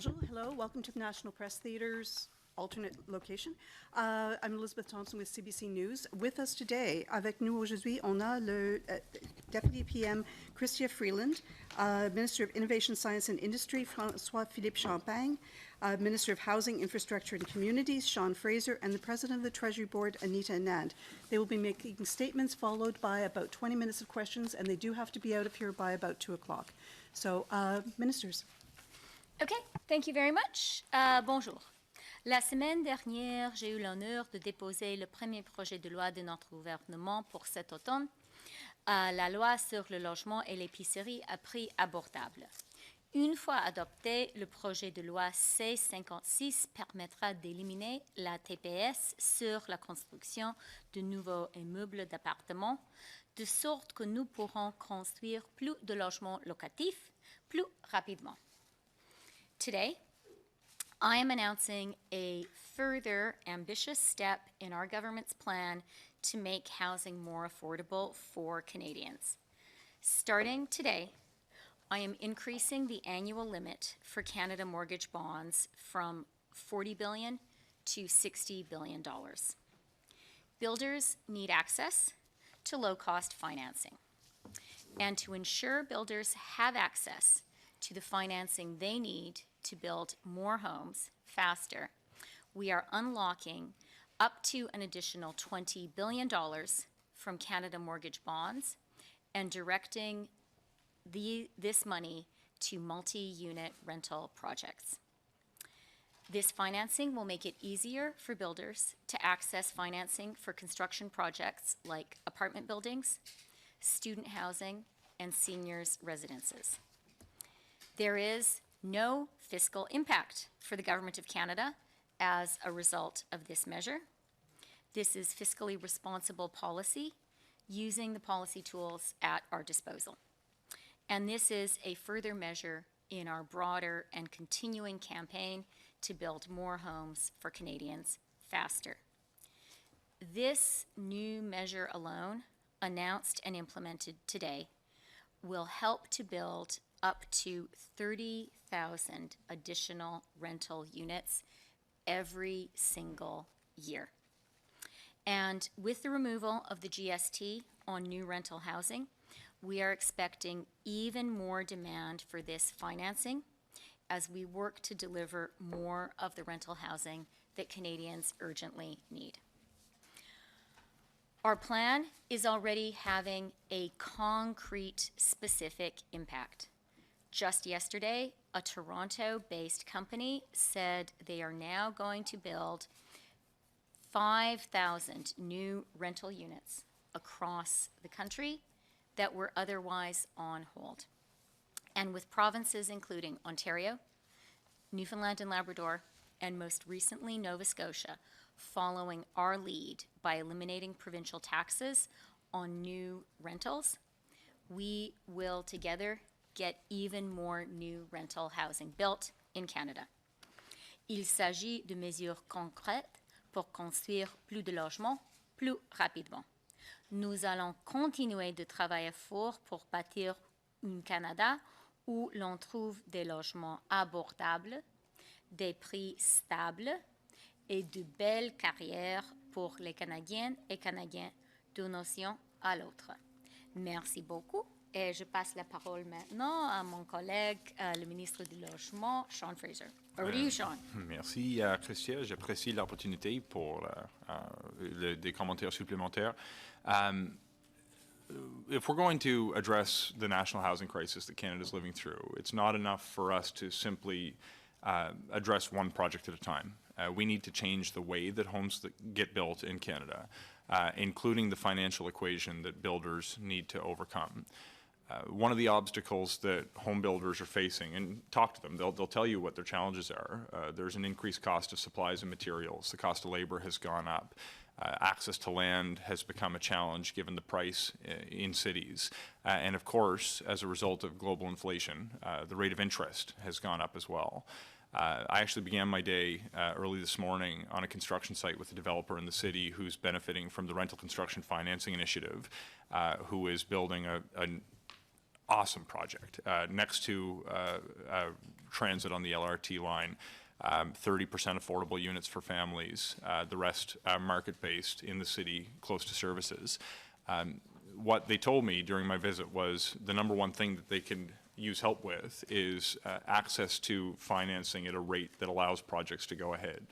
Bonjour, hello, welcome to the National Press Theatre's alternate location. I'm Elizabeth Thompson with CBC News. With us today, avec nous aujourd'hui, on a le Deputy PM Chrystia Freeland, Minister of Innovation, Science and Industry, François-Philippe Champagne, Minister of Housing, Infrastructure and Communities, Sean Fraser, and the President of the Treasury Board, Anita Anand. They will be making statements followed by about 20 minutes of questions, and they do have to be out of here by about 2 o'clock. So, Ministers. Okay, thank you very much. Bonjour. La semaine dernière, j'ai eu l'honneur de déposer le premier projet de loi de notre gouvernement pour cet automne, la loi sur le logement et l'épicerie à prix abordable. Une fois adopté, le projet de loi C-56 permettra d'éliminer la TPS sur la construction de nouveaux immeubles d'appartements, de sorte que nous pourrons construire plus de logements locatifs plus rapidement. Today, I am announcing a further ambitious step in our government's plan to make housing more affordable for Canadians. Starting today, I am increasing the annual limit for Canada mortgage bonds from $40 billion to $60 billion. Builders need access to low-cost financing. And to ensure builders have access to the financing they need to build more homes faster, we are unlocking up to an additional $20 billion from Canada mortgage bonds and directing this money to multi-unit rental projects. This financing will make it easier for builders to access financing for construction projects like apartment buildings, student housing, and seniors' residences. There is no fiscal impact for the Government of Canada as a result of this measure. This is fiscally responsible policy using the policy tools at our disposal. And this is a further measure in our broader and continuing campaign to build more homes for Canadians faster. This new measure alone, announced and implemented today, will help to build up to 30,000 additional rental units every single year. And with the removal of the GST on new rental housing, we are expecting even more demand for this financing as we work to deliver more of the rental housing that Canadians urgently need. Our plan is already having a concrete, specific impact. Just yesterday, a Toronto-based company said they are now going to build 5,000 new rental units across the country that were otherwise on hold. And with provinces including Ontario, Newfoundland and Labrador, and most recently Nova Scotia, following our lead by eliminating provincial taxes on new rentals, we will together get even more new rental housing built in Canada. Il s'agit de mesures concrètes pour construire plus de logements plus rapidement. Nous allons continuer de travailler fort pour bâtir un Canada où l'on trouve des logements abordables, des prix stables et de belles carrières pour les Canadiennes et Canadiens d'une nation à l'autre. Merci beaucoup. Et je passe la parole maintenant à mon collègue, le ministre du Logement, Sean Fraser. Over to you, Sean. Merci, Chrystia. J'apprécie l'opportunité pour des commentaires supplémentaires. If we're going to address the national housing crisis that Canada is living through, it's not enough for us to simply address one project at a time. We need to change the way that homes that get built in Canada, including the financial equation that builders need to overcome. One of the obstacles that home builders are facing, and talk to them, they'll tell you what their challenges are. There's an increased cost of supplies and materials. The cost of labor has gone up. Access to land has become a challenge given the price in cities. And of course, as a result of global inflation, the rate of interest has gone up as well. I actually began my day early this morning on a construction site with a developer in the city who's benefiting from the Rental Construction Financing Initiative, who is building awesome project next to transit on the LRT line. 30% affordable units for families, the rest market-based in the city, close to services. What they told me during my visit was the number one thing that they can use help with is access to financing at a rate that allows projects to go ahead.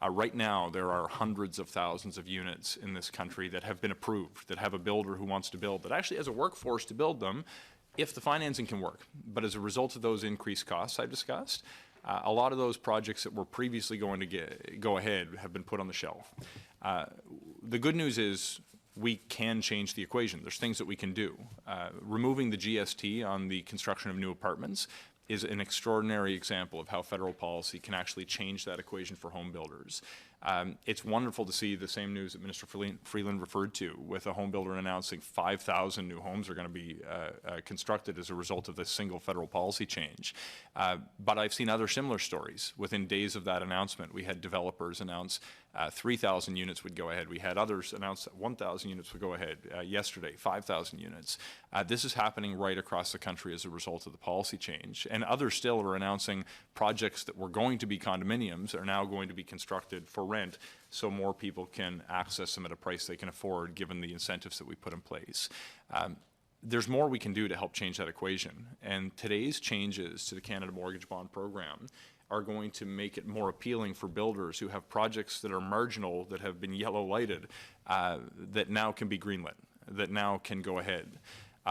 Right now, there are hundreds of thousands of units in this country that have been approved, that have a builder who wants to build, that actually has a workforce to build them if the financing can work. But as a result of those increased costs I've discussed, a lot of those projects that were previously going to go ahead have been put on the shelf. The good news is we can change the equation. There's things that we can do. Removing the GST on the construction of new apartments is an extraordinary example of how federal policy can actually change that equation for home builders. It's wonderful to see the same news that Minister Freeland referred to, with a home builder announcing 5,000 new homes are going to be constructed as a result of this single federal policy change. But I've seen other similar stories. Within days of that announcement, we had developers announce 3,000 units would go ahead. We had others announce that 1,000 units would go ahead. Yesterday, 5,000 units. This is happening right across the country as a result of the policy change. And others still are announcing projects that were going to be condominiums are now going to be constructed for rent, so more people can access them at a price they can afford, given the incentives that we put in place. There's more we can do to help change that equation. And today's changes to the Canada Mortgage Bond Program are going to make it more appealing for builders who have projects that are marginal, that have been yellow lighted, that now can be greenlit, that now can go ahead.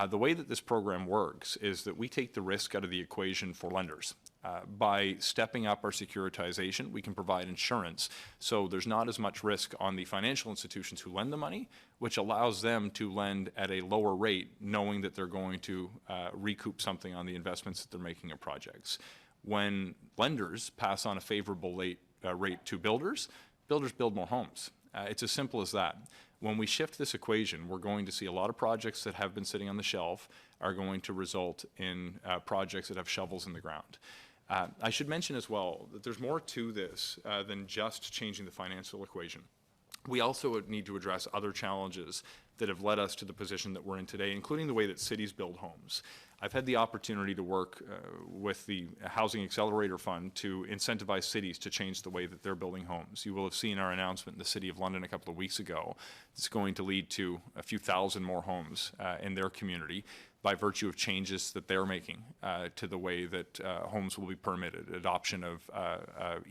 The way that this program works is that we take the risk out of the equation for lenders. By stepping up our securitization, we can provide insurance, so there's not as much risk on the financial institutions who lend the money, which allows them to lend at a lower rate, knowing that they're going to recoup something on the investments that they're making in projects. When lenders pass on a favorable rate to builders, builders build more homes. It's as simple as that. When we shift this equation, we're going to see a lot of projects that have been sitting on the shelf are going to result in projects that have shovels in the ground. I should mention as well that there's more to this than just changing the financial equation. We also need to address other challenges that have led us to the position that we're in today, including the way that cities build homes. I've had the opportunity to work with the Housing Accelerator Fund to incentivize cities to change the way that they're building homes. You will have seen our announcement in the City of London a couple of weeks ago. It's going to lead to a few thousand more homes in their community by virtue of changes that they're making to the way that homes will be permitted, adoption of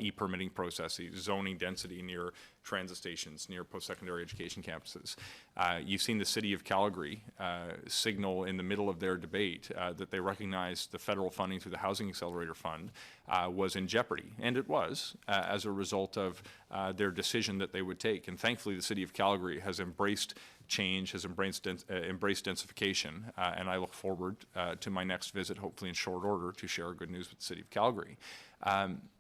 e-permitting processes, zoning density near transit stations, near post-secondary education campuses. You've seen the City of Calgary signal in the middle of their debate that they recognize the federal funding through the Housing Accelerator Fund was in jeopardy, and it was as a result of their decision that they would take. And thankfully, the City of Calgary has embraced change, has embraced densification, and I look forward to my next visit, hopefully in short order, to share good news with the City of Calgary.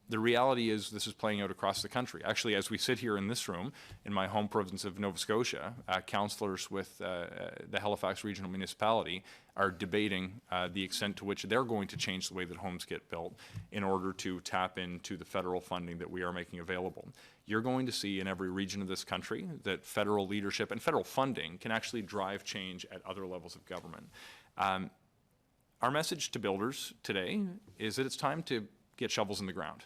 The reality is this is playing out across the country. Actually, as we sit here in this room, in my home province of Nova Scotia, councillors with the Halifax Regional Municipality are debating the extent to which they're going to change the way that homes get built in order to tap into the federal funding that we are making available. You're going to see in every region of this country that federal leadership and federal funding can actually drive change at other levels of government. Our message to builders today is that it's time to get shovels in the ground.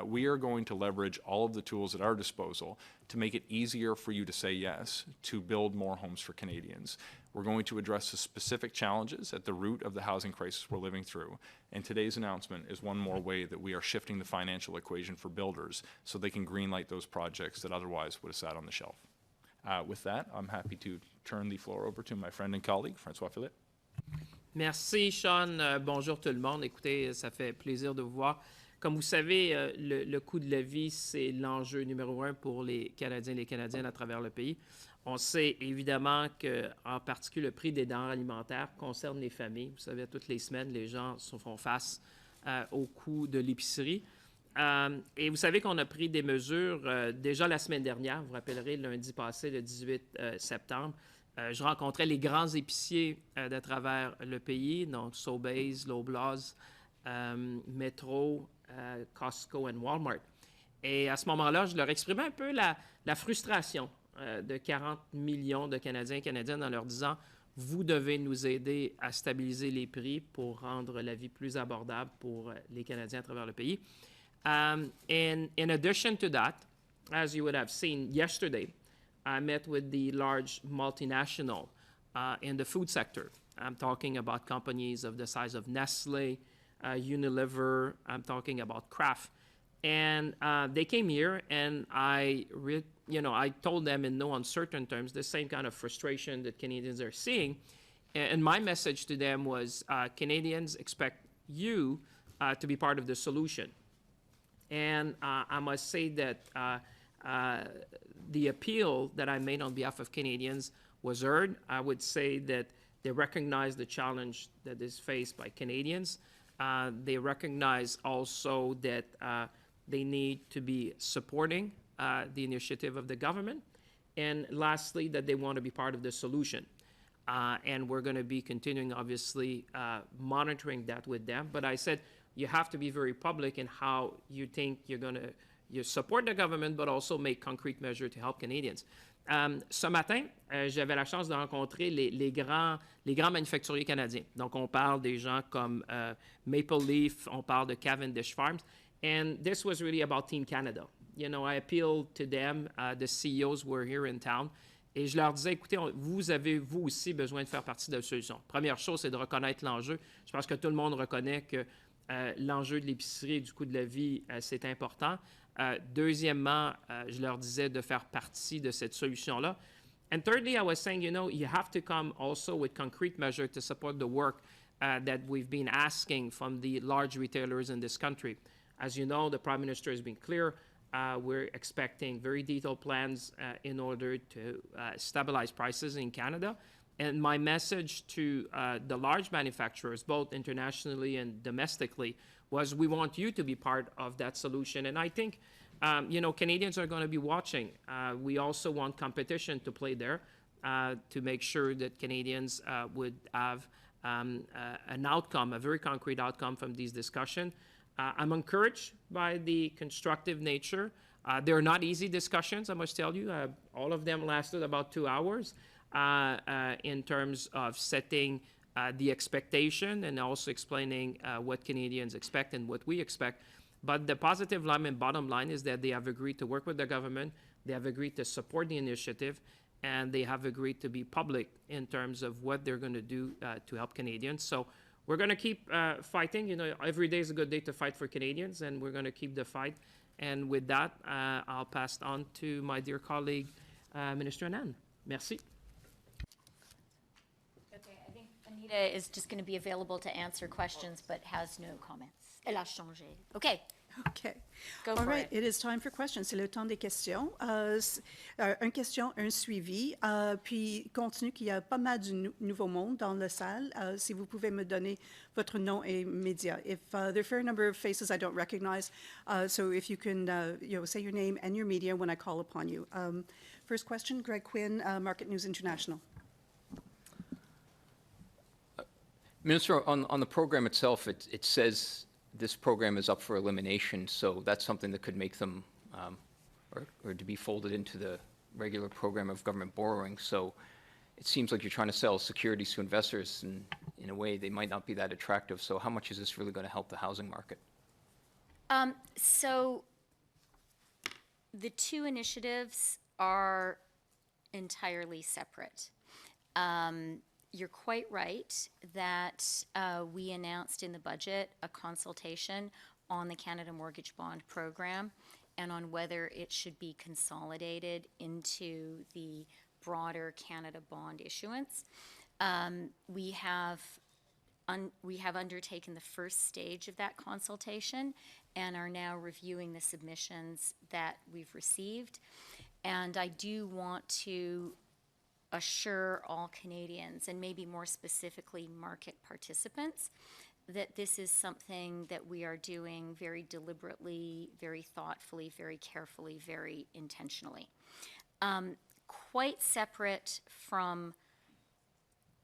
We are going to leverage all of the tools at our disposal to make it easier for you to say yes, to build more homes for Canadians. We're going to address the specific challenges at the root of the housing crisis we're living through. And today's announcement is one more way that we are shifting the financial equation for builders so they can greenlight those projects that otherwise would have sat on the shelf. With that, I'm happy to turn the floor over to my friend and colleague, François-Philippe. Merci, Sean. Bonjour tout le monde. Écoutez, ça fait plaisir de vous voir. Comme vous savez, le coût de la vie, c'est l'enjeu numéro un pour les Canadiens et les Canadiennes à travers le pays. On sait évidemment qu'en particulier, le prix des denrées alimentaires concerne les familles. Vous savez, toutes les semaines, les gens se font face au coût de l'épicerie. Et vous savez qu'on a pris des mesures déjà la semaine dernière. Vous vous rappellerez, lundi passé, le 18 septembre. Je rencontrais les grands épiciers de travers le pays, donc Sobeys, Loblaws, Metro, Costco et Walmart. Et à ce moment-là, je leur exprimais un peu la frustration de 40 millions de Canadiens et Canadiennes en leur disant « vous devez nous aider à stabiliser les prix pour rendre la vie plus abordable pour les Canadiens à travers le pays. And in addition to that, as you would have seen yesterday, I met with the large multinational in the food sector. I'm talking about companies of the size of Nestle, Unilever, I'm talking about Kraft. And they came here, and I told them in no uncertain terms the same kind of frustration that Canadians are seeing. And my message to them was, Canadians expect you to be part of the solution. And I must say that the appeal that I made on behalf of Canadians was heard. I would say that they recognize the challenge that is faced by Canadians. They recognize also that they need to be supporting the initiative of the government. And lastly, that they want to be part of the solution. And we're going to be continuing, obviously, monitoring that with them. But I said, you have to be very public in how you think you support the government, but also make concrete measures to help Canadians. Ce matin, j'avais la chance de rencontrer les grands manufacturiers canadiens. Donc, on parle des gens comme Maple Leaf, on parle de Cavendish Farms. And this was really about Team Canada. You know, I appealed to them, the CEOs were here in town, et je leur disais, écoutez, vous avez, vous aussi, besoin de faire partie de la solution. Première chose, c'est de reconnaître l'enjeu. Je pense que tout le monde reconnaît que l'enjeu de l'épicerie et du coût de la vie, c'est important. Deuxièmement, je leur disais de faire partie de cette solution-là. And thirdly, I was saying, you know, you have to come also with concrete measures to support the work that we've been asking from the large retailers in this country. As you know, the Prime Minister has been clear. We're expecting very detailed plans in order to stabilize prices in Canada. And my message to the large manufacturers, both internationally and domestically, was we want you to be part of that solution. And I think, you know, Canadians are going to be watching. We also want competition to play there to make sure that Canadians would have an outcome, a very concrete outcome from these discussions. I'm encouraged by the constructive nature. They are not easy discussions, I must tell you. All of them lasted about 2 hours in terms of setting the expectation and also explaining what Canadians expect and what we expect. But the positive line and bottom line is that they have agreed to work with the government, they have agreed to support the initiative, and they have agreed to be public in terms of what they're going to do to help Canadians. So we're going to keep fighting. You know, every day is a good day to fight for Canadians, and we're going to keep the fight. And with that, I'll pass it on to my dear colleague, Minister Anand. Merci. Okay, I think Anita is just going to be available to answer questions, but has no comments. Elle a changé. Okay. Okay. Go All for right, it. it is time for questions. C'est le temps des questions. Une question, un suivi. Puis, continue qu'il y a pas mal de nouveau monde dans la salle. Si vous pouvez me donner votre nom et média. If there are a fair number of faces I don't recognize, so if you can, say your name and your media when I call upon you. First question, Greg Quinn, Market News International. Minister, on the program itself, it says this program is up for elimination, so that's something that could make them, or to be folded into the regular program of government borrowing. So it seems like you're trying to sell securities to investors, and in a way they might not be that attractive. So how much is this really going to help the housing market? So the two initiatives are entirely separate. You're quite right that we announced in the budget a consultation on the Canada Mortgage Bond Program and on whether it should be consolidated into the broader Canada bond issuance. We have undertaken the first stage of that consultation and are now reviewing the submissions that we've received. And I do want to assure all Canadians, and maybe more specifically market participants, that this is something that we are doing very deliberately, very thoughtfully, very carefully, very intentionally. Quite separate from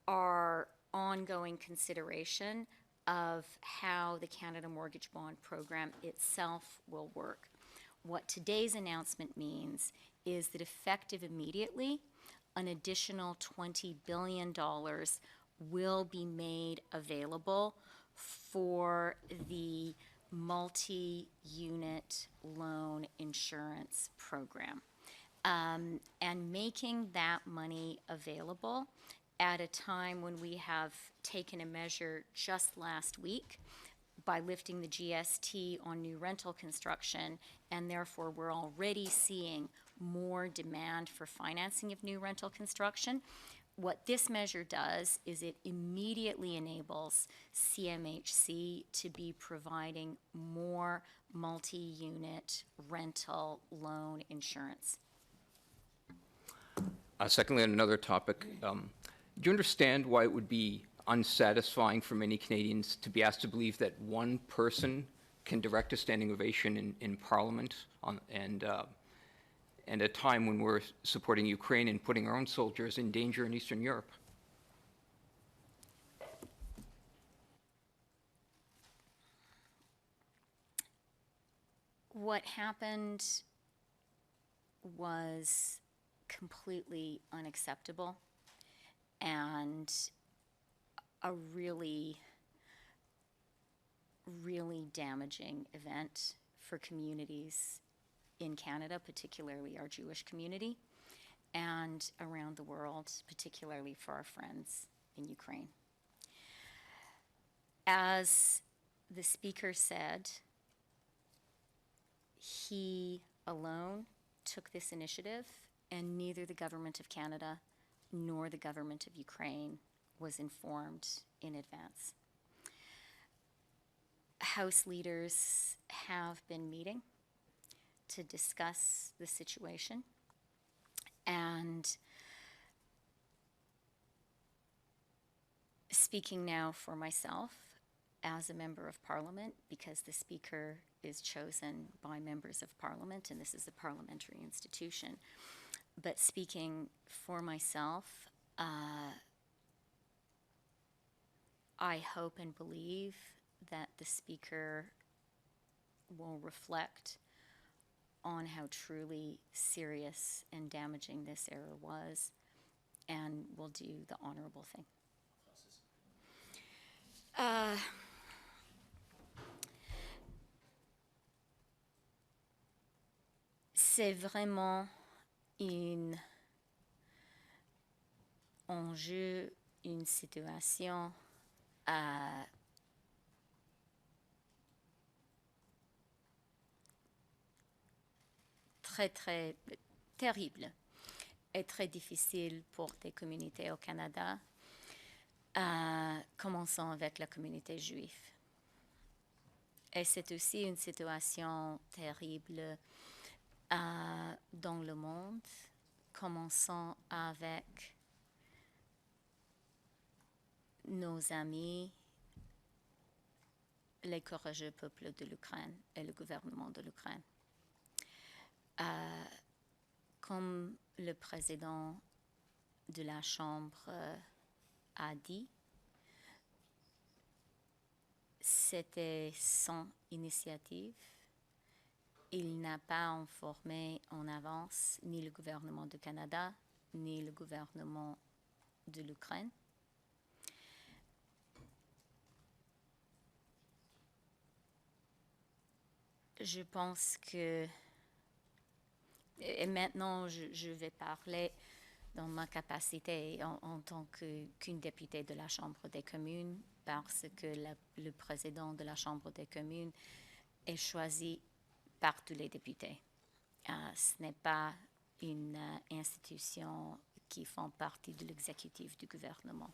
our ongoing consideration of how the Canada Mortgage Bond Program itself will work. What today's announcement means is that effective immediately, an additional $20 billion will be made available for the multi-unit loan insurance program. And making that money available at a time when we have taken a measure just last week by lifting the GST on new rental construction, and therefore we're already seeing more demand for financing of new rental construction. What this measure does is it immediately enables CMHC to be providing more multi-unit rental loan insurance. Secondly, on another topic, do you understand why it would be unsatisfying for many Canadians to be asked to believe that one person can direct a standing ovation in Parliament and at a time when we're supporting Ukraine and putting our own soldiers in danger in Eastern Europe? What happened was completely unacceptable and a really, really damaging event for communities in Canada, particularly our Jewish community, and around the world, particularly for our friends in Ukraine. As the speaker said, he alone took this initiative, and neither the government of Canada nor the government of Ukraine was informed in advance. House leaders have been meeting to discuss the situation, and speaking now for myself as a member of Parliament, because the Speaker is chosen by members of Parliament and this is a parliamentary institution, but speaking for myself, I hope and believe that the Speaker will reflect on how truly serious and damaging this error was and will do the honorable thing. C'est vraiment un enjeu, une situation très, très terrible et très difficile pour des communautés au Canada, commençons avec la communauté juive. Et c'est aussi une situation terrible dans le monde, commençons avec nos amis, les courageux peuples de l'Ukraine et le gouvernement de l'Ukraine. Comme le président de la Chambre a dit, c'était son initiative. Il n'a pas informé en avance ni le gouvernement du Canada, ni le gouvernement de l'Ukraine. Je pense que, et maintenant je vais parler dans ma capacité en tant qu'une députée de la Chambre des communes, parce que le président de la Chambre des communes est choisi par tous les députés. Ce n'est pas une institution qui fait partie de l'exécutif du gouvernement.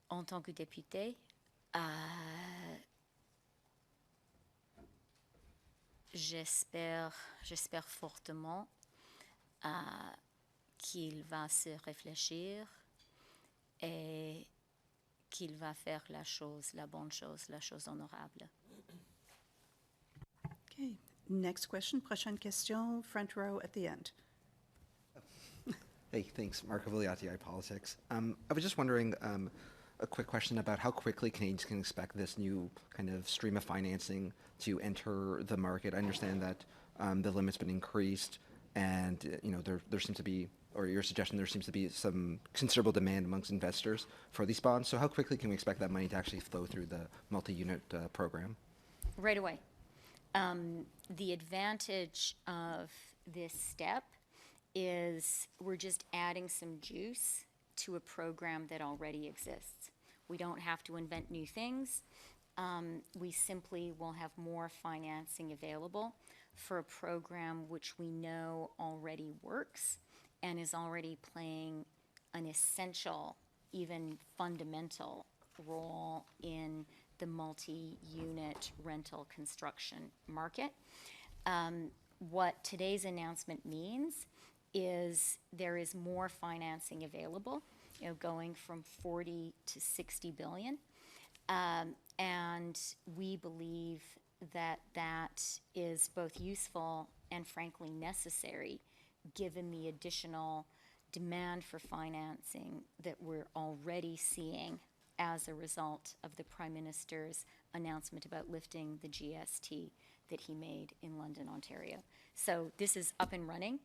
En tant que députée, j'espère fortement qu'il va se réfléchir et qu'il va faire la bonne chose, la chose honorable. Okay, next question, prochaine question, front row at the end. Hey, thanks. Marco Vigliati, iPolitics. I was just wondering, a quick question about how quickly Canadians can expect this new kind of stream of financing to enter the market. I understand that the limit's been increased, and there seems to be or your suggestion, there seems to be some considerable demand amongst investors for these bonds. So how quickly can we expect that money to actually flow through the multi-unit program? Right away. The advantage of this step is we're just adding some juice to a program that already exists. We don't have to invent new things. We simply will have more financing available for a program which we know already works and is already playing an essential, even fundamental role in the multi-unit rental construction market. What today's announcement means is there is more financing available, going from 40 to 60 billion. And we believe that that is both useful and frankly necessary given the additional demand for financing that we're already seeing as a result of the Prime Minister's announcement about lifting the GST that he made in London, Ontario. So this is up and running.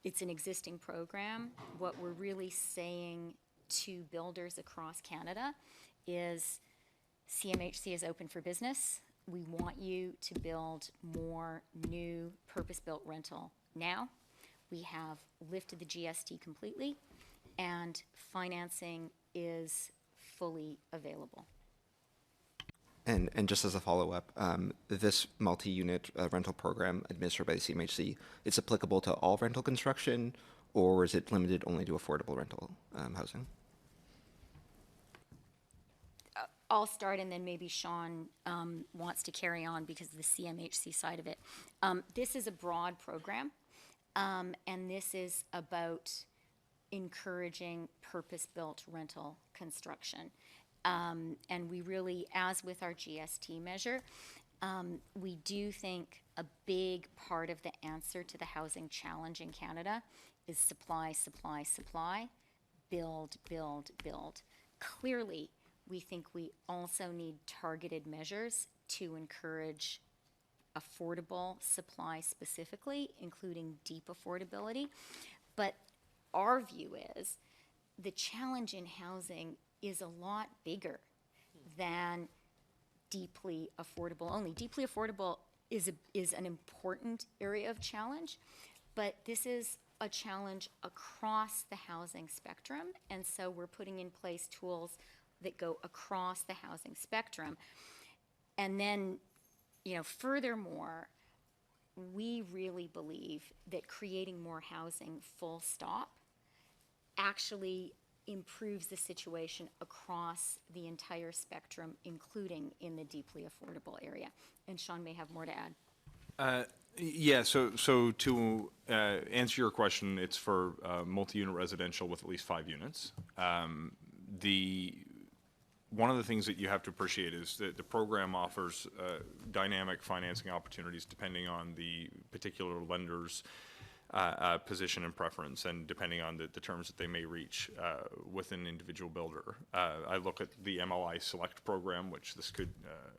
It's an existing program. What we're really saying to builders across Canada is CMHC is open for business. We want you to build more new purpose-built rental now. We have lifted the GST completely, and financing is fully available. And just as a follow-up, this multi-unit rental program administered by the CMHC, it's applicable to all rental construction, or is it limited only to affordable rental housing? I'll start, and then maybe Sean wants to carry on because of the CMHC side of it. This is a broad program, and this is about encouraging purpose-built rental construction. And we really, as with our GST measure, we do think a big part of the answer to the housing challenge in Canada is supply, supply, supply, build, build, build. Clearly, we think we also need targeted measures to encourage affordable supply specifically, including deep affordability. But our view is the challenge in housing is a lot bigger than deeply affordable only. Deeply affordable is an important area of challenge, but this is a challenge across the housing spectrum, and so we're putting in place tools that go across the housing spectrum. And then, furthermore, we really believe that creating more housing full stop actually improves the situation across the entire spectrum, including in the deeply affordable area. And Sean may have more to add. Yeah, so to answer your question, it's for multi-unit residential with at least 5 units. One of the things that you have to appreciate is that the program offers dynamic financing opportunities depending on the particular lender's position and preference, and depending on the terms that they may reach with an individual builder. I look at the MLI Select program, which this could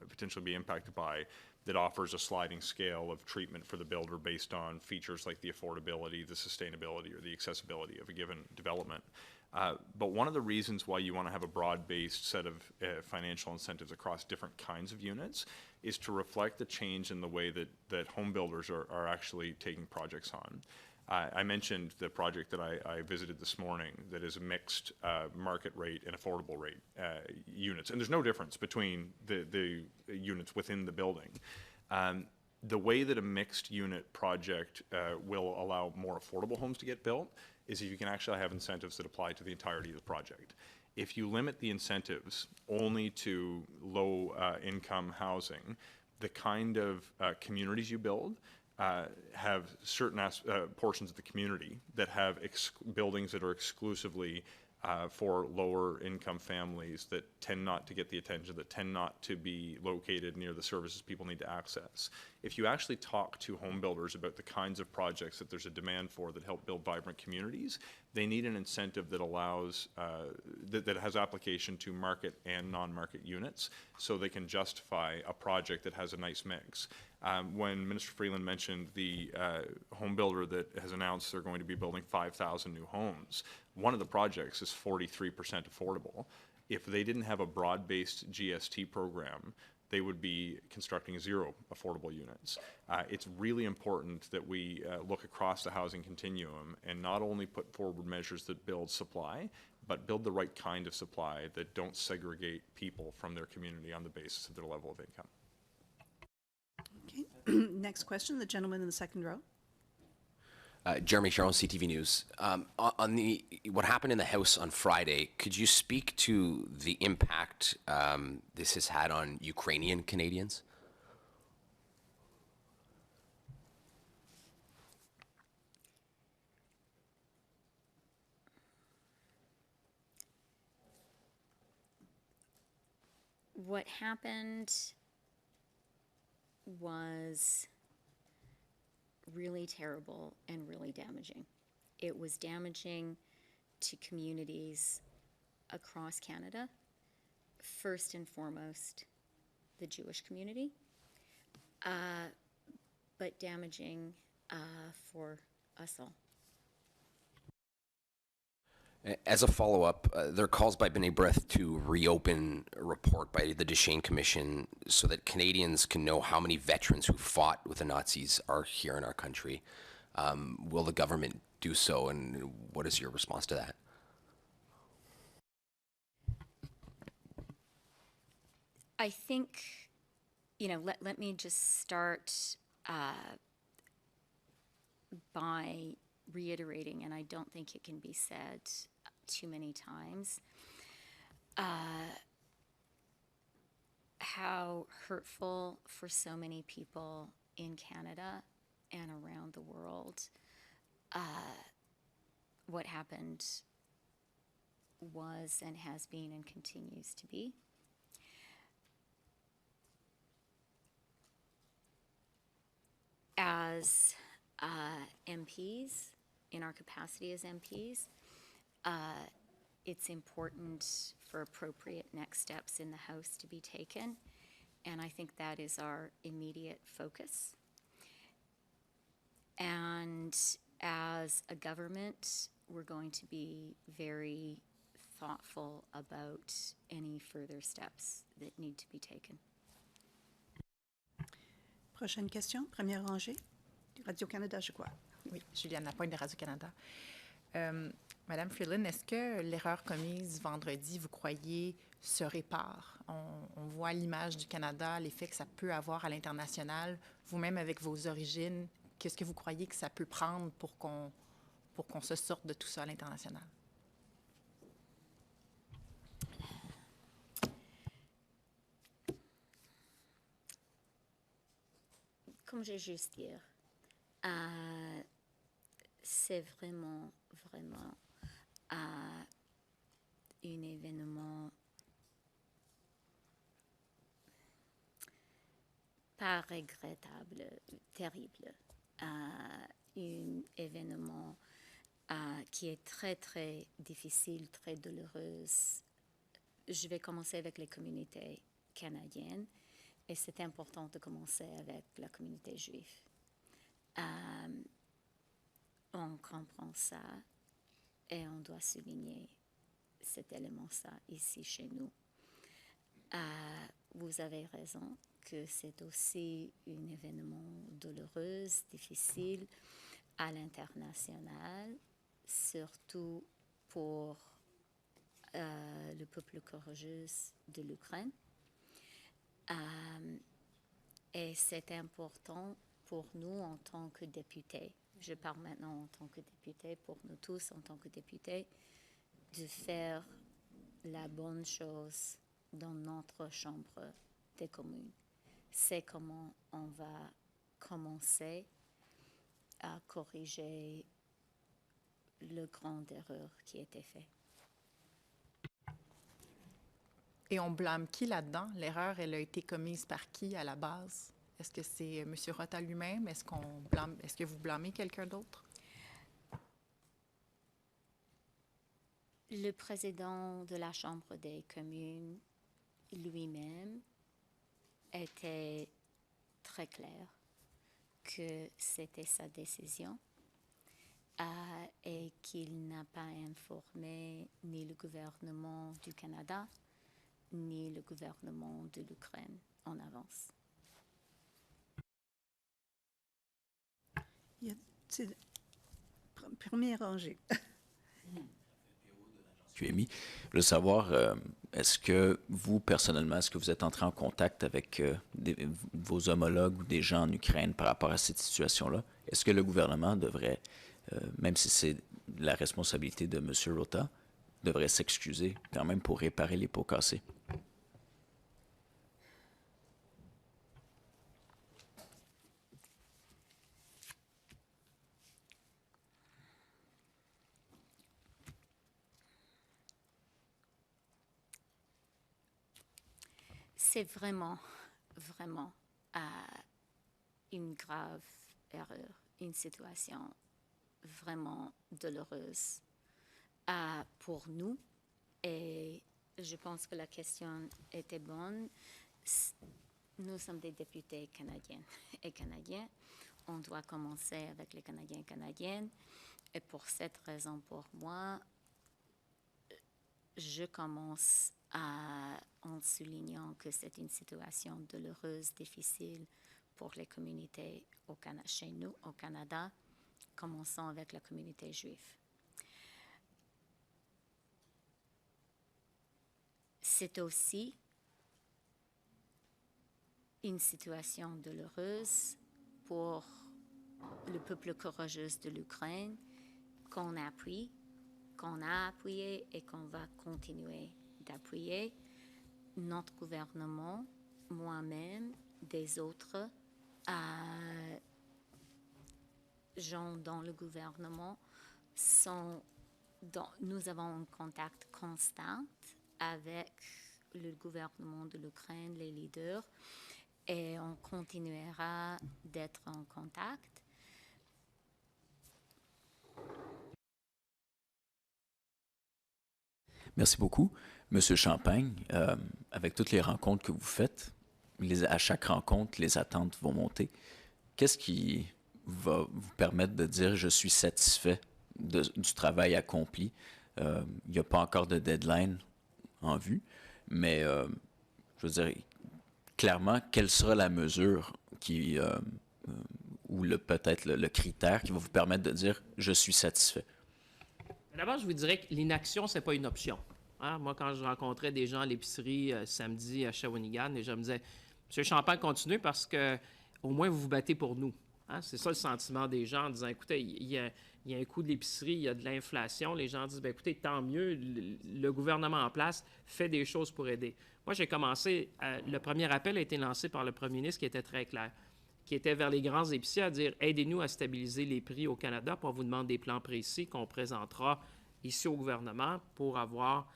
potentially be impacted by, that offers a sliding scale of treatment for the builder based on features like the affordability, the sustainability, or the accessibility of a given development. But one of the reasons why you want to have a broad-based set of financial incentives across different kinds of units is to reflect the change in the way that home builders are actually taking projects on. I mentioned the project that I visited this morning that is a mixed market rate and affordable rate units. And there's no difference between the units within the building. The way that a mixed unit project will allow more affordable homes to get built is if you can actually have incentives that apply to the entirety of the project. If you limit the incentives only to low income housing, the kind of communities you build have certain portions of the community that have buildings that are exclusively for lower income families that tend not to get the attention, that tend not to be located near the services people need to access. If you actually talk to home builders about the kinds of projects that there's a demand for that help build vibrant communities, they need an incentive that allows, that has application to market and non-market units, so they can justify a project that has a nice mix. When Minister Freeland mentioned the home builder that has announced they're going to be building 5,000 new homes, one of the projects is 43% affordable. If they didn't have a broad-based GST program, they would be constructing 0 affordable units. It's really important that we look across the housing continuum and not only put forward measures that build supply, but build the right kind of supply that don't segregate people from their community on the basis of their level of income. Okay. Next question, the gentleman in the second row. Jeremy Charles, CTV News. On what happened in the House on Friday, could you speak to the impact this has had on Ukrainian Canadians? What happened was really terrible and really damaging. It was damaging to communities across Canada, first and foremost the Jewish community, but damaging for us all. As a follow-up, there are calls by B'nai B'rith to reopen a report by the Duchesne Commission so that Canadians can know how many veterans who fought with the Nazis are here in our country. Will the government do so, and what is your response to that? I think, let me just start by reiterating, and I don't think it can be said too many times, how hurtful for so many people in Canada and around the world what happened was and has been and continues to be. As MPs, in our capacity as MPs, it's important for appropriate next steps in the House to be taken, and I think that is our immediate focus. And as a government, we're going to be very thoughtful about any further steps that need to be taken. Prochaine question, première rangée, Radio-Canada, je crois. Oui, Juliane Lapointe de Radio-Canada. Madame Freeland, est-ce que l'erreur commise vendredi, vous croyez, se répare? On voit l'image du Canada, l'effet que ça peut avoir à l'international. Vous-même, avec vos origines, qu'est-ce que vous croyez que ça peut prendre pour qu'on se sorte de tout ça à l'international? Comme j'ai juste dit, c'est vraiment un événement pas regrettable, terrible, un événement qui est très, très difficile, très douloureux. Je vais commencer avec les communautés canadiennes et c'est important de commencer avec la communauté juive. On comprend ça et on doit souligner cet élément-là ici chez nous. Vous avez raison que c'est aussi un événement douloureux, difficile à l'international, surtout pour le peuple courageux de l'Ukraine. Et c'est important pour nous en tant que députés, je parle maintenant en tant que député, pour nous tous en tant que députés, de faire la bonne chose dans notre chambre des communes. C'est comment on va commencer à corriger le grand erreur qui a été faite. Et on blâme qui là-dedans? L'erreur, elle a été commise par qui à la base? Est-ce que c'est M. Rota lui-même? Est-ce que vous blâmez quelqu'un d'autre? Le président de la Chambre des communes lui-même était très clair que c'était sa décision et qu'il n'a pas informé ni le gouvernement du Canada ni le gouvernement de l'Ukraine en avance. C'est première rangée. QMI. Je veux savoir, est-ce que vous, personnellement, est-ce que vous êtes entré en contact avec vos homologues ou des gens en Ukraine par rapport à cette situation-là? Est-ce que le gouvernement devrait, même si c'est la responsabilité de M. Rota, devrait s'excuser quand même pour réparer les pots cassés? C'est vraiment une grave erreur, une situation vraiment douloureuse pour nous. Et je pense que la question était bonne. Nous sommes des députés canadiens et canadiens. On doit commencer avec les Canadiens et Canadiennes. Et pour cette raison, pour moi, je commence en soulignant que c'est une situation douloureuse, difficile pour les communautés chez nous, au Canada. Commençons avec la communauté juive. C'est aussi une situation douloureuse pour le peuple courageux de l'Ukraine qu'on appuie, qu'on a appuyé et qu'on va continuer d'appuyer. Notre gouvernement, moi-même, des autres gens dans le gouvernement, nous avons un contact constant avec le gouvernement de l'Ukraine, les leaders, et on continuera d'être en contact. Merci beaucoup. Monsieur Champagne, avec toutes les rencontres que vous faites, à chaque rencontre, les attentes vont monter. Qu'est-ce qui va vous permettre de dire « je suis satisfait du travail accompli ». Il n'y a pas encore de deadline en vue, mais je veux dire, clairement, quelle sera la mesure ou peut-être le critère qui va vous permettre de dire « je suis satisfait ». D'abord, je vous dirais que l'inaction, ce n'est pas une option. Hein? Moi, quand je rencontrais des gens à l'épicerie samedi à Shawinigan, les gens me disaient « Monsieur Champagne, continuez parce que au moins vous vous battez pour nous. Hein? » C'est ça le sentiment des gens en disant « Écoutez, il y a un coût de l'épicerie, il y a de l'inflation. » Les gens disent « Écoutez, tant mieux, le gouvernement en place fait des choses pour aider. » Moi, j'ai commencé, le premier appel a été lancé par le premier ministre qui était très clair, qui était vers les grands épiciers à dire « Aidez-nous à stabiliser les prix au Canada pour vous demander des plans précis qu'on présentera ici au gouvernement pour avoir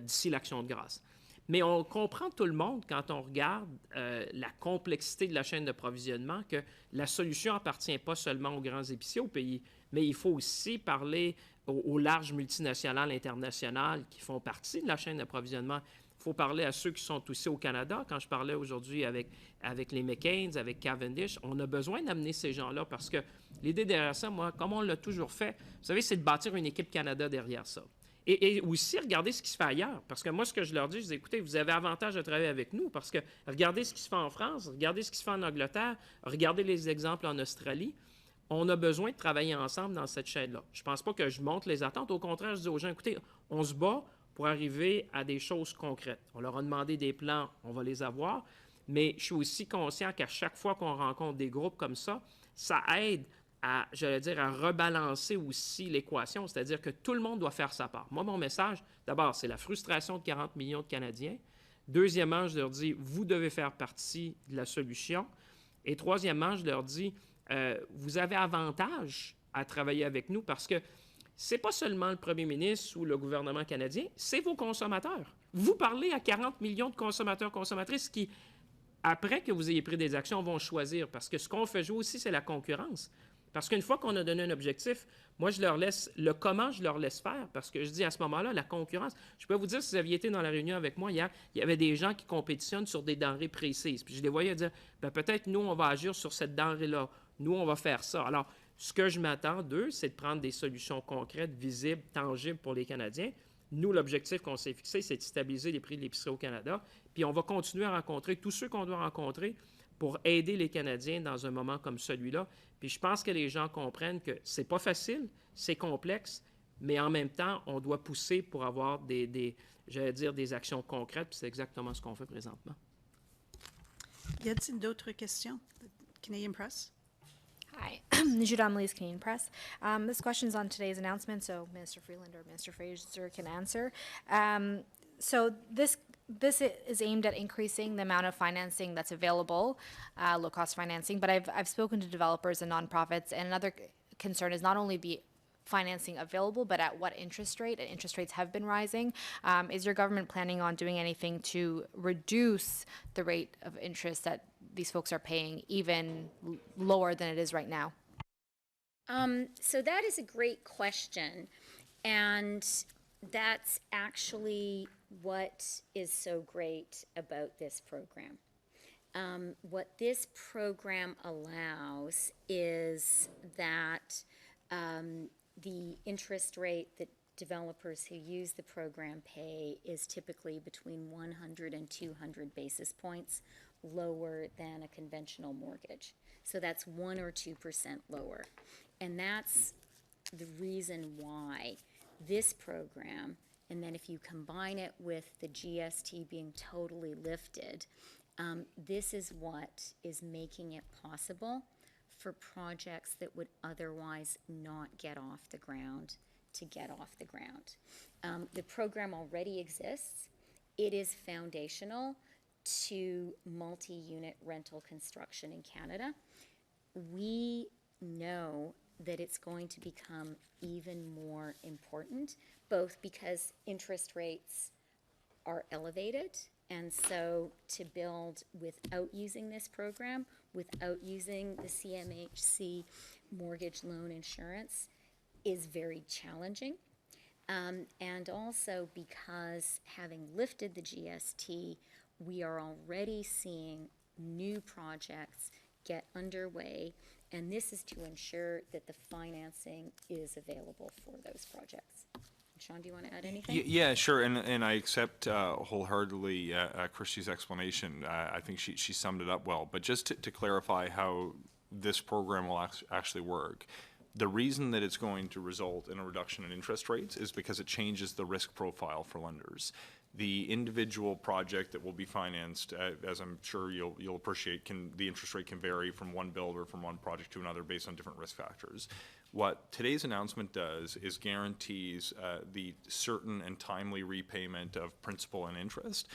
d'ici l'Action de grâce. » Mais on comprend tout le monde quand on regarde la complexité de la chaîne d'approvisionnement que la solution n'appartient pas seulement aux grands épiciers au pays, mais il faut aussi parler aux larges multinationales internationales qui font partie de la chaîne d'approvisionnement. Il faut parler à ceux qui sont aussi au Canada. Quand je parlais aujourd'hui avec les McCains, avec Cavendish, on a besoin d'amener ces gens-là parce que l'idée derrière ça, moi, comme on l'a toujours fait, vous savez, c'est de bâtir une équipe Canada derrière ça. Et aussi, regardez ce qui se fait ailleurs. Parce que moi, ce que je leur dis, je dis, écoutez, vous avez avantage de travailler avec nous parce que regardez ce qui se fait en France, regardez ce qui se fait en Angleterre, regardez les exemples en Australie. On a besoin de travailler ensemble dans cette chaîne-là. Je ne pense pas que je monte les attentes. Au contraire, je dis aux gens, écoutez, on se bat pour arriver à des choses concrètes. On leur a demandé des plans, on va les avoir, mais je suis aussi conscient qu'à chaque fois qu'on rencontre des groupes comme ça aide à rebalancer aussi l'équation, c'est-à-dire que tout le monde doit faire sa part. Moi, mon message, d'abord, c'est la frustration de 40 millions de Canadiens. Deuxièmement, je leur dis, vous devez faire partie de la solution. Et troisièmement, je leur dis, vous avez avantage à travailler avec nous parce que ce n'est pas seulement le premier ministre ou le gouvernement canadien, c'est vos consommateurs. Vous parlez à 40 millions de consommateurs, consommatrices qui, après que vous ayez pris des actions, vont choisir. Parce que ce qu'on fait jouer aussi, c'est la concurrence. Parce qu'une fois qu'on a donné un objectif, moi, je leur laisse, le comment, je leur laisse faire, parce que je dis à ce moment-là, la concurrence. Je peux vous dire, si vous aviez été dans la réunion avec moi hier, il y avait des gens qui compétitionnent sur des denrées précises. Puis je les voyais dire, bien, peut-être nous, on va agir sur cette denrée-là. Nous, on va faire ça. Alors, ce que je m'attends d'eux, c'est de prendre des solutions concrètes, visibles, tangibles pour les Canadiens. Nous, l'objectif qu'on s'est fixé, c'est de stabiliser les prix de l'épicerie au Canada. Puis on va continuer à rencontrer tous ceux qu'on doit rencontrer pour aider les Canadiens dans un moment comme celui-là. Puis je pense que les gens comprennent que c'est pas facile, c'est complexe, mais en même temps, on doit pousser pour avoir j'allais dire, des actions concrètes, puis c'est exactement ce qu'on fait présentement. Y a-t-il d'autres questions? Canadian Press? Hi, Judah Amelie's Canadian Press. This question is on today's announcement, so Minister Freeland or Minister Fraser can answer. So this is aimed at increasing the amount of financing that's available, low-cost financing. But I've spoken to developers and nonprofits, and another concern is not only the financing available, but at what interest rate? And interest rates have been rising. Is your government planning on doing anything to reduce the rate of interest that these folks are paying even lower than it is right now? So that is a great question, and that's actually what is so great about this program. What this program allows is that the interest rate that developers who use the program pay is typically between 100 and 200 basis points lower than a conventional mortgage. So that's 1 or 2% lower. And that's the reason why this program, and then if you combine it with the GST being totally lifted, this is what is making it possible for projects that would otherwise not get off the ground to get off the ground. The program already exists. It is foundational to multi-unit rental construction in Canada. We know that it's going to become even more important, both because interest rates are elevated, and so to build without using this program, without using the CMHC mortgage loan insurance, is very challenging. And also because having lifted the GST, we are already seeing new projects get underway, and this is to ensure that the financing is available for those projects. Sean, do you want to add anything? Yeah, sure, and I accept wholeheartedly Christia's explanation. I think she summed it up well. But just to clarify how this program will actually work, the reason that it's going to result in a reduction in interest rates is because it changes the risk profile for lenders. The individual project that will be financed, as I'm sure you'll appreciate, the interest rate can vary from one builder, from one project to another based on different risk factors. What today's announcement does is guarantees the certain and timely repayment of principal and interest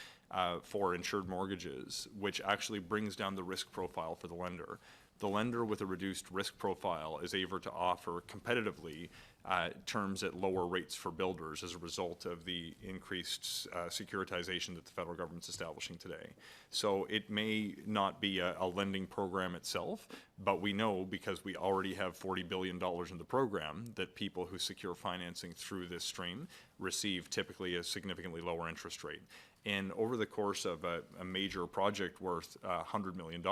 for insured mortgages, which actually brings down the risk profile for the lender. The lender with a reduced risk profile is able to offer competitively terms at lower rates for builders as a result of the increased securitization that the federal government's establishing today. So it may not be a lending program itself, but we know, because we already have $40 billion in the program, that people who secure financing through this stream receive typically a significantly lower interest rate. And over the course of a major project worth $100 million,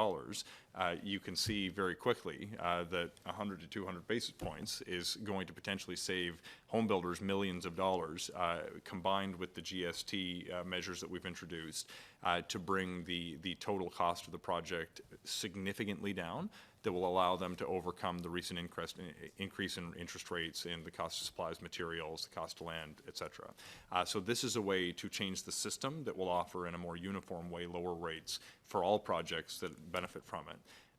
you can see very quickly that 100 to 200 basis points is going to potentially save home builders millions of dollars, combined with the GST measures that we've introduced to bring the total cost of the project significantly down, that will allow them to overcome the recent increase in interest rates and the cost of supplies, materials, the cost of land, et cetera. So this is a way to change the system that will offer in a more uniform way lower rates for all projects that benefit from it.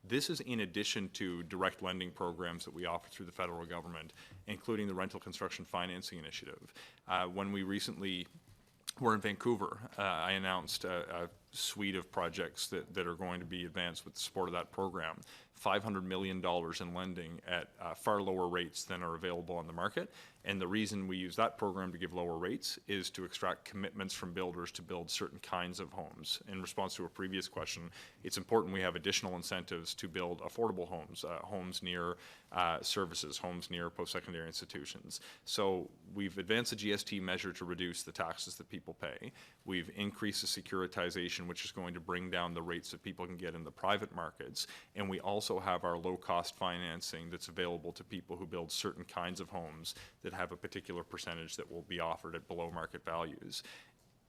This is in addition to direct lending programs that we offer through the federal government, including the Rental Construction Financing Initiative. When we recently were in Vancouver, I announced suite of projects that are going to be advanced with the support of that program. $500 million in lending at far lower rates than are available on the market. And the reason we use that program to give lower rates is to extract commitments from builders to build certain kinds of homes. In response to a previous question, it's important we have additional incentives to build affordable homes, homes near services, homes near post-secondary institutions. So we've advanced the GST measure to reduce the taxes that people pay. We've increased the securitization, which is going to bring down the rates that people can get in the private markets. And we also have our low-cost financing that's available to people who build certain kinds of homes that have a particular percentage that will be offered at below market values.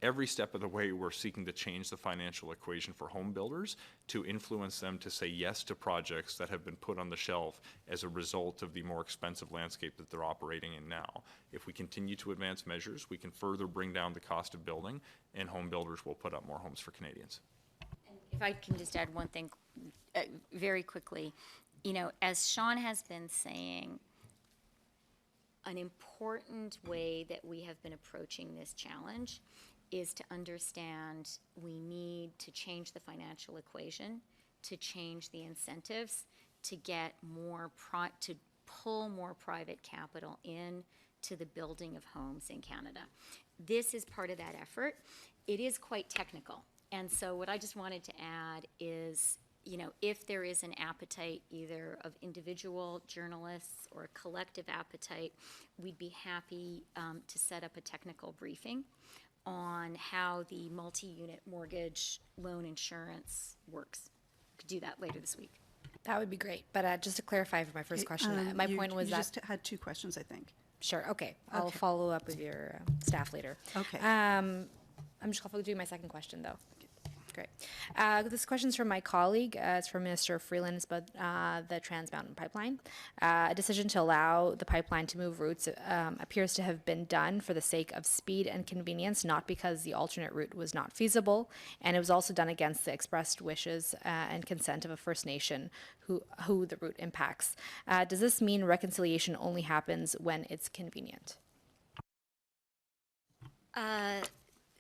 Every step of the way, we're seeking to change the financial equation for home builders to influence them to say yes to projects that have been put on the shelf as a result of the more expensive landscape that they're operating in now. If we continue to advance measures, we can further bring down the cost of building, and home builders will put up more homes for Canadians. If I can just add one thing very quickly, you know, as Sean has been saying, an important way that we have been approaching this challenge is to understand we need to change the financial equation, to change the incentives, to get more, to pull more private capital in to the building of homes in Canada. This is part of that effort. It is quite technical. And so what I just wanted to add is, you know, if there is an appetite either of individual journalists or a collective appetite, we'd be happy to set up a technical briefing on how the multi-unit mortgage loan insurance works. We could do that later this week. That would be great. But just to clarify for my first question, my point was you that... just had two questions, I think. Sure, okay. I'll follow up with your staff later. Okay. I'm just going to do my second question, though. Great. This question's from my colleague. It's from Minister Freeland. It's about the Trans Mountain Pipeline. A decision to allow the pipeline to move routes appears to have been done for the sake of speed and convenience, not because the alternate route was not feasible. And it was also done against the expressed wishes and consent of a First Nation who the route impacts. Does this mean reconciliation only happens when it's convenient?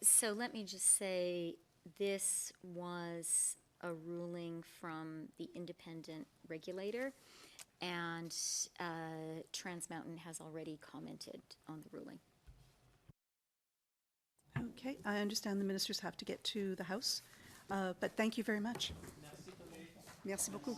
So let me just say, this was a ruling from the independent regulator, and Trans Mountain has already commented on the ruling. Okay, I understand the ministers have to get to the House, but thank you very much. Merci beaucoup.